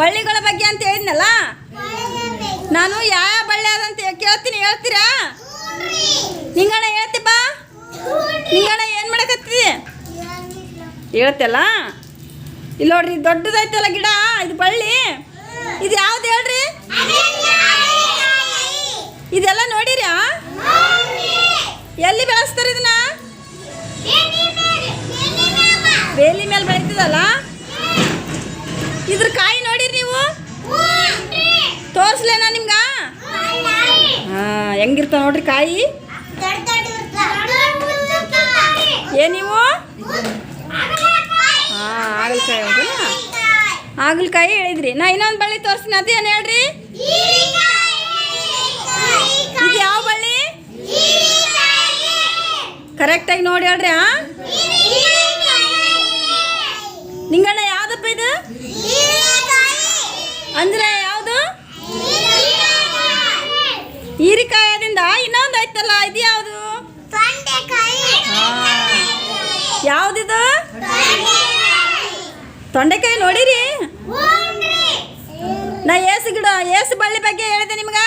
ಬಳ್ಳಿಗಳ ಬಗ್ಗೆ ಅಂತ ಹೇಳಿದ್ನಲ್ಲ, ನಾನು ಯಾವ ಬಳ್ಳಿ ಅದಂತ ಕೇಳ್ತೀನಿ, ಹೇಳ್ತೀರಾ? ನಿಂಗಣ್ಣ ಹೇಳ್ತಿ ಬಾ. ನಿಂಗಣ್ಣ ಏನು ಮಾಡಕತ್ತಿದೆ ಹೇಳ್ತಲ್ಲ. ಇಲ್ಲಿ ನೋಡ್ರಿ, ದೊಡ್ಡದೈತಲ್ಲ ಗಿಡ, ಇದು ಬಳ್ಳಿ. ಇದು ಯಾವ್ದು ಹೇಳ್ರಿ? ಇದೆಲ್ಲ ನೋಡಿರಿ? ಎಲ್ಲಿ ಬೆಳೆಸ್ತಾರೆ ಇದನ್ನ? ಬೇಲಿ ಮೇಲೆ ಬೆಳೀತದಲ್ಲ. ಇದ್ರ ಕಾಯಿ ನೋಡಿರಿ ನೀವು? ತೋರಿಸ್ಲೇನಾ ನಿಮ್ಗ? ಹೆಂಗಿರ್ತಾವ ನೋಡ್ರಿ ಕಾಯಿ. ನೀವು ಹಾಗಲಕಾಯಿ ಹೌದಲ್ಲ, ಹಾಗಲಕಾಯಿ ಹೇಳಿದ್ರಿ. ನಾ ಇನ್ನೊಂದು ಬಳ್ಳಿ ತೋರಿಸ್ತೀನಿ, ಅದೇನು ಹೇಳ್ರಿ? ಇದು ಯಾವ ಬಳ್ಳಿ? ಕರೆಕ್ಟಾಗಿ ನೋಡಿ ಹೇಳ್ರಿ. ನಿಂಗಣ್ಣ ಯಾವ್ದಪ್ಪ ಇದು? ಅಂದ್ರೆ ಯಾವುದು? ಹೀರಿಕಾಯದಿಂದ ಇನ್ನೊಂದು ಐತಲ್ಲ, ಇದು ಯಾವುದು? ಯಾವ್ದಿದು? ತೊಂಡೆಕಾಯಿ ನೋಡಿರಿ? ನಾ ಏಸು ಗಿಡ, ಏಸು ಬಳ್ಳಿ ಬಗ್ಗೆ ಹೇಳಿದೆ ನಿಮ್ಗ.